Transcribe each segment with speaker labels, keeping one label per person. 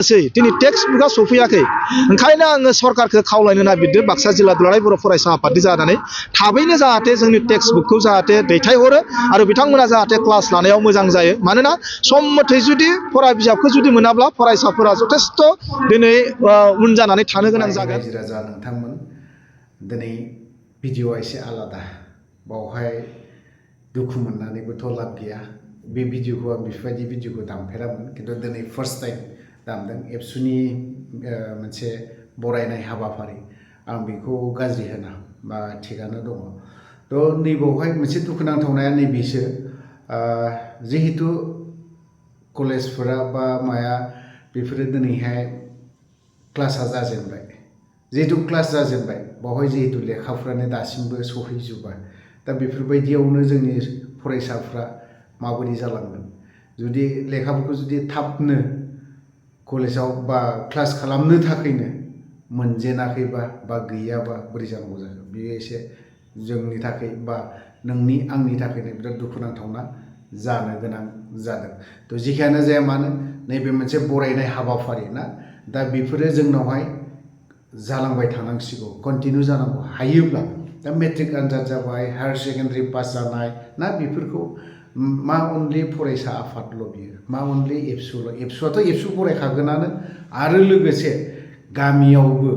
Speaker 1: दिनै टेक्स्ट बुकआ सफैयाखै ओंखायनो आङो सरकारखौ खावलायनो नागिरदों बाक्सा जिल्ला दुलाराय बर' फरायसा आफादनि जानानै थाबैनो जाहाथे जोंनि टेक्स्ट बुकखौ जाहाथे दैथायहरो आरो बिथांमोना जाहाथे क्लास लानायाव मोजां जायो मानोना सम मथे जुदि फरा बिजाबखौ जुदि मोनाब्ला फरायसाफोरा जथेस्थ' दिनै उन जानानै थानो गोनां जागोन।
Speaker 2: रायजो राजा नोंथांमोन दिनै भिडिअआ एसे आलादा बावहाय दुखु मोननानैबोथ' लाब गैया बे भिडिअखौ आं बेफोरबायदि भिडिअखौ दामफेरामोन खिन्थु दिनै फार्स्ट टाइम दामदों एबसुनि मोनसे बरायनाय हाबाफारि आं बेखौ गाज्रि होना बा थिगानो दङ थ' नैबावहाय मोनसे दुखुनांथावनाया नैबेसो जिहेतु कलेजफोरा बा माया बेफोरो दिनैहाय क्लासा जाजेनबाय जिहेतु क्लास जाजेनबाय बावहाय जिहेतु लेखाफ्रानो दासिमबो सहैजोबा दा बेफोरबायदियावनो जोंनि फरायसाफ्रा माबोरै जालांगोन जुदि लेखाफोरखौ जुदि थाबनो कलेजाव बा क्लास खालामनो थाखायनो मोनजेनाखैबा बा गैयाबा बोरै जानांगौ जागोन बेयो एसे जोंनि थाखाय बा नोंनि आंनि थाखायनो बिराद दुखुनांथावना जानो गोनां जादों थ' जेखियानो जाया मानो नैबे मोनसे बरायनाय हाबाफारि ना दा बेफोरो जोंनावहाय जालांबाय थानांसिगौ कन्टिनिउ जानांगौ हायोब्ला दा मेट्रिक आनजाद जाबाय हायार सेकेन्डारि पास जानाय ना बेफोरखौ मा अनलि फरायसा आफादल' बियो मा अनलि एबसुल' एबसुआथ' एबसु फरायखागोनानो आरो लोगोसे गामियावबो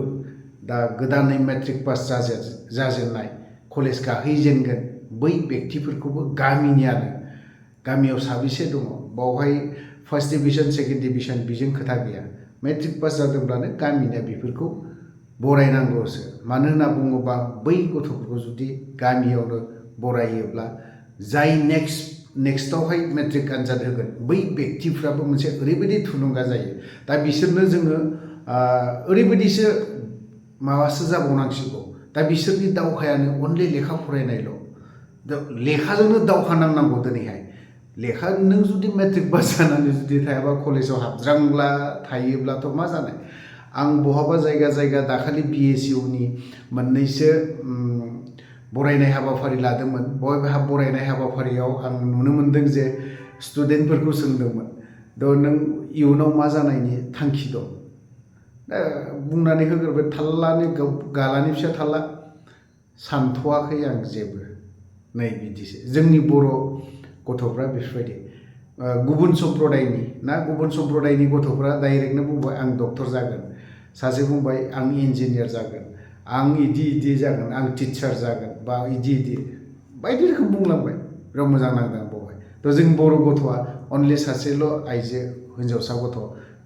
Speaker 2: दा गोदानै मेट्रिक पास जाजेननाय कलेज गाहैजेनगोन बै बेक्तिफोरखौबो गामिनियानो गामियाव साबेसे दङ बावहाय फार्स्ट डिभिजन सेकेन्ड डिभिजन बेजों खोथा गैया मेट्रिक पास जादोंब्लानो गामिनिया बेफोरखौ बरायनांगौसो मानो होनना बुङोबा बै गथ'फोरखौ जुदि गामियावनो बरायोब्ला जाय नेक्स्टआवहाय मेट्रिक आनजाद होगोन बै बेक्तिफ्राबो मोनसे ओरैबायदि थुलुंगा जायो दा बिसोरनो जोङो ओरैबायदिसो माबासो जाबावनांसिगौ दा बिसोरनि दावहायानो अनलि लेखा फरायनायल' लेखाजोंनो दावहा नांनांगौ दिनैहाय लेखा नों जुदि मेट्रिक पास जानानै जुदि थायाबा कलेजाव हाबज्रांब्ला थायोब्लाथ' मा जानाय आं बहाबा जायगा दाखालि BSUनि मोननैसो बरायनाय हाबाफारि लादोंमोन बहाय बरायनाय हाबाफारियाव आं नुनो मोनदों जे स्टुडेन्टफोरखौ सोंदोंमोन थ' नों इयुनाव मा जानायनि थांखि दं दा बुंनानै होग्रोबाय थाल्लानि गालानि फिसा थाल्ला सानथ'वाखै आं जेबो नै बिदिसो जोंनि बर' गथ'फ्रा बेफोरबायदि गुबुन सम्प्रदायनि गथ'फ्रा डाइरेक्टनो बुंबाय आं डक्टर जागोन सासे बुंबाय आं इन्जिनियार जागोन आं इदि जागोन आं टिचार जागोन बा इदि बायदि रोखोम बुंलांबाय बिराद मोजां नांदों बावहाय थ' जों बर' गथ'आ अनलि सासेल' आइजो हिन्जावसा गथ'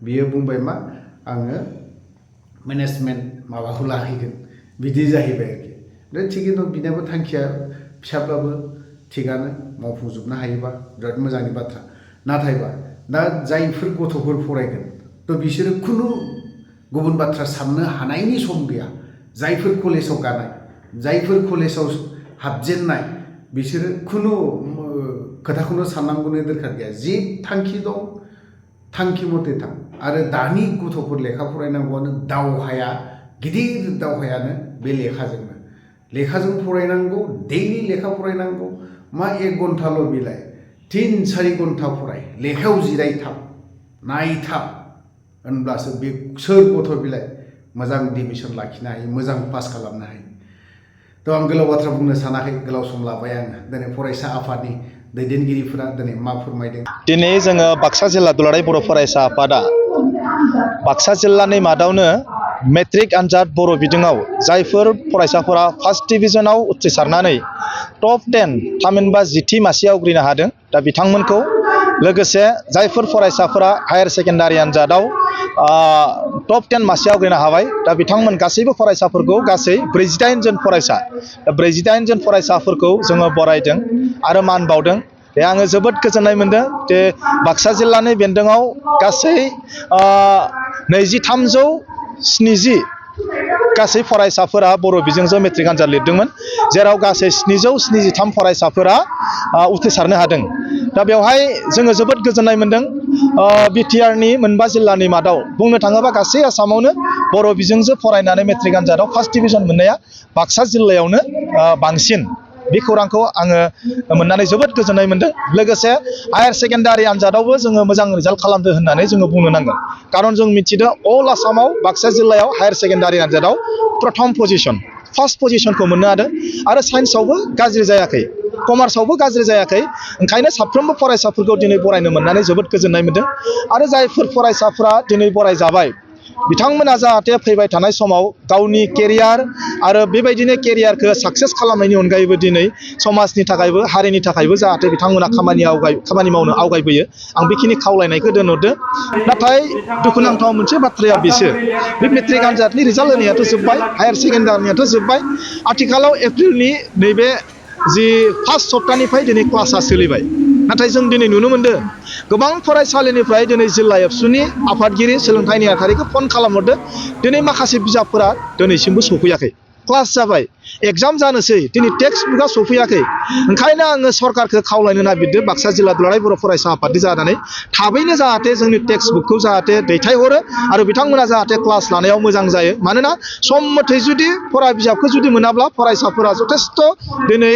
Speaker 2: बियो बुंबाय मा आङो मेनेजमेन्ट माबाखौ लाहैगोन बिदि जाहैबाय आरोखि दा थिगैनो दं बिनाबो थांखिया फिसाब्लाबो थिगानो मावफुंजोबनो हायोबा बिराद मोजांनि बाथ्रा नाथायबा दा जायफोर गथ'फोर फरायगोन थ' बिसोरो खुनु गुबुन बाथ्रा साननो हानायनि सम गैया जायफोर कलेजाव गानाय जायफोर कलेजाव हाबजेननाय बिसोरो खुनु खोथाखौनो साननांगौनि दरखार गैया जि थांखि दं थांखि मथे थां आरो दानि गथ'फोर लेखा फरायनांगौआनो दावहाया गिदिर दावहायानो बे लेखाजों फरायनांगौ दैलि लेखा फरायनांगौ मा 1 घन्टाल' बिलाइ 3-4 घन्टा फराय लेखायाव जिरायथाब नायथाब होनब्लासो बे सोर गथ' बिलाइ मोजां डिभिजन लाखिनो हायो मोजां पास खालामनो हायो थ' आं गोलाव बाथ्रा बुंनो सानाखै गोलाव सम लाबाय आङो दिनै फरायसा आफादनि दैदेनगिरिफोरा दिनै मा फोरमायदों
Speaker 1: दिनै जोङो बाक्सा जिल्ला दुलाराय बर' फरायसा आफादा बाक्सा जिल्लानि मादावनो मेट्रिक आनजाद बर' बिजोङाव जायफोर फरायसाफोरा फार्स्ट डिभिजनाव उथ्रिसारनानै टप 10 थामहिनबा 10थि मासि आवग्रिनो हादों दा बिथांमोनखौ लोगोसे जायफोर फरायसाफोरा हायार सेकेन्डारि आनजादाव टप 10 मासि आवग्रिनो हाबाय दा बिथांमोन गासैबो फरायसाफोरखौ गासै 48 जन फरायसा 48 जन फरायसाफोरखौ जोङो बरायदों आरो मान बावदों बे आङो जोबोद गोजोननाय मोनदों जे बाक्सा जिल्लानि बेन्दोङाव गासै 2370 गासै फरायसाफोरा बर' बिजोंजों मेट्रिक आनजाद लिरदोंमोन जेराव गासै 773 फरायसाफोरा उथ्रिसारनो हादों दा बेवहाय जोङो जोबोद गोजोननाय मोनदों बिटिआरनि मोनबा जिल्लानि मादाव बुंनो थाङोबा गासै आसामावनो बर' बिजोंजों फरायनानै मेट्रिक आनजादाव फार्स्ट डिभिजन मोननाया बाक्सा जिल्लायावनो बांसिन बे खौरांखौ आङो मोननानै जोबोद गोजोननाय मोनदों लोगोसे हायार सेकेन्डारि आनजादावबो जोङो मोजां रिजाल्ट खालामदो होननानै जोङो बुंनो नांगोन खारन जों मिथिदों अल आसामाव बाक्सा जिल्लायाव हायार सेकेन्डारि आनजादाव प्रथम पजिशन फार्स्ट पजिशनखौ मोननो हादों आरो साइन्सआवबो गाज्रि जायाखै कमार्सआवबो गाज्रि जायाखै ओंखायनो साफ्रोमबो फरायसाफोरखौ दिनै बरायनो मोननानै जोबोद गोजोननाय मोनदों आरो जायफोर फरायसाफोरा दिनै बरायजाबाय बिथांमोना जाहाथे फैबाय थानाय समाव गावनि केरियार आरो बेबायदिनो केरियारखौ साक्सेस खालामनायनि अनगायैबो दिनै समाजनि थाखायबो हारिनि थाखायबो जाहाथे बिथांमोना खामानि मावनो आवगायबोयो आं बेखिनि खावलायनायखौ दोनहरदों नाथाय दुखुनांथाव मोनसे बाथ्राया बेसो बे मेट्रिक आनजादनि रिजाल्ट होनायाथ' जोब्बाय हायार सेकेन्डारिनियाथ' जोब्बाय आथिखालाव एप्रिलनि नैबे जि फार्स्ट सप्तानिफ्राय दिनै क्लासा सोलिबाय नाथाय जों दिनै नुनो मोनदों गोबां फरायसालिनिफ्राय दिनै जिल्ला एबसुनि आफादगिरि सोलोंथाइ नेहाथारिखौ फन खालामहरदों दिनै माखासे बिजाबफोरा दिनैसिमबो सफैयाखै क्लास जाबाय एग्जाम जानोसै दिनै टेक्स्ट बुकआ सफैयाखै ओंखायनो आङो सरकारखौ खावलायनो नागिरदों बाक्सा जिल्ला दुलाराय बर' फरायसा आफादनि जानानै थाबैनो जाहाथे जोंनि टेक्स्ट बुकखौ जाहाथे दैथायहरो आरो बिथांमोना जाहाथे क्लास लानायाव मोजां जायो मानोना सम मथे जुदि फरा बिजाबखौ जुदि मोनाब्ला फरायसाफोरा जथेस्थ' दिनै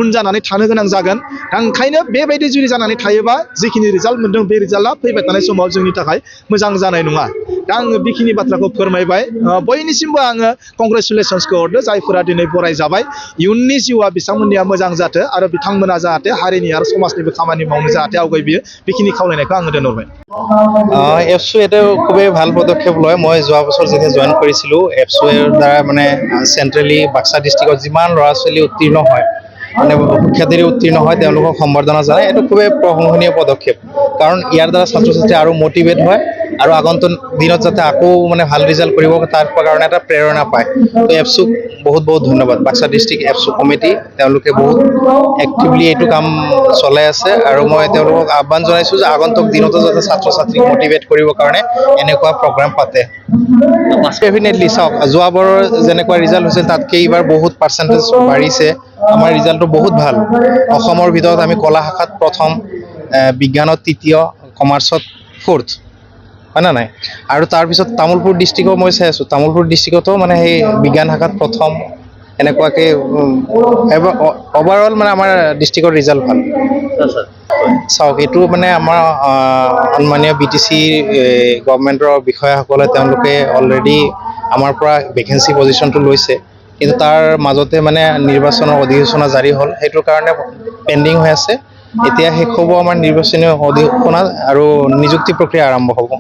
Speaker 1: उन जानानै थानो गोनां जागोन दा ओंखायनो बेबायदि जुदि जानानै थायोबा जिखिनि रिजाल्ट मोनदों बे रिजाल्टआ फैबाय थानाय समाव जोंनि थाखाय मोजां जानाय नङा दा आङो बेखिनि बाथ्राखौ फोरमायबाय बयनिसिमबो आङो कंग्रेसुलेसन्सखौ हरदों जायफोरा दिनै बरायजाबाय इयुननि जिउआ बिथांमोननिया मोजां जाथो आरो बिथांमोना जाहाथे हारिनि आरो समाजनिबो खामानि मावनो जाहाथे आवगायबियो बेखिनि खावलायनायखौ आङो दोनहरबाय
Speaker 3: এফচু এটা খুবেই ভাল পদক্ষেপ লয় মই যোৱা বছৰ যেতিয়া জইন কৰিছিলোঁ এফচুৰ দ্বাৰা মানে চেণ্ট্ৰেলি বাক্সা ডিষ্ট্ৰিক্টত যিমান ল'ৰা ছোৱালী উত্তীৰ্ণ হয় মানে শিক্ষাৰ্থী উত্তীৰ্ণ হয় তেওঁলোকক সম্বৰ্ধনা জনায় এইটো খুবেই প্ৰশংসনীয় পদক্ষেপ কাৰণ ইয়াৰ দ্বাৰা ছাত্ৰ ছাত্ৰী আৰু মটিভেট হয় আৰু আগন্তুক দিনত যাতে আকৌ মানে ভাল ৰিজাল্ট কৰিব তাৰ কাৰণে এটা প্ৰেৰণা পায় তো এফচুক বহুত বহুত ধন্যবাদ বাক্সা ডিষ্ট্ৰিক্ট এফচু কমিটি তেওঁলোকে বহুত এক্টিভলি এইটো কাম চলাই আছে আৰু মই তেওঁলোকক আহ্বান জনাইছোঁ যে আগন্তুক দিনতো যাতে ছাত্ৰ ছাত্ৰীক মটিভেট কৰিবৰ কাৰণে এনেকুৱা প্ৰগ্ৰাম পাতে ডেফিনেটলি চাওক যোৱাবাৰৰ যেনেকুৱা ৰিজাল্ট হৈছিল তাতকৈ এইবাৰ বহুত পাৰ্চেণ্টেজ বাঢ়িছে আমাৰ ৰিজাল্টটো বহুত ভাল অসমৰ ভিতৰত আমি কলা শাখাত প্ৰথম বিজ্ঞানত তৃতীয় কমাৰ্চত ফ'ৰ্থ হয় না নাই আৰু তাৰপিছত তামোলপুৰ ডিষ্ট্ৰিক্টৰ মই চাই আছোঁ তামোলপুৰ ডিষ্ট্ৰিক্টতো মানে সেই বিজ্ঞান শাখাত প্ৰথম এনেকুৱাকৈ অভাৰঅল মানে আমাৰ ডিষ্ট্ৰিক্টৰ ৰিজাল্ট ভাল চাওক এইটো মানে আমাৰ সন্মানীয় BTC গভৰ্ণমেণ্টৰ বিষয়াসকলে তেওঁলোকে অলৰেডি আমাৰ পৰা ভেকেঞ্চি পজিশ্যনটো লৈছে কিন্তু তাৰ মাজতে মানে নিৰ্বাচনৰ অধিসূচনা জাৰি হ'ল সেইটোৰ কাৰণে পেণ্ডিং হৈ আছে এতিয়া শেষ হ'ব আমাৰ নিৰ্বাচনী অধিসূচনা আৰু নিযুক্তি প্ৰক্ৰিয়া আৰম্ভ হ'ব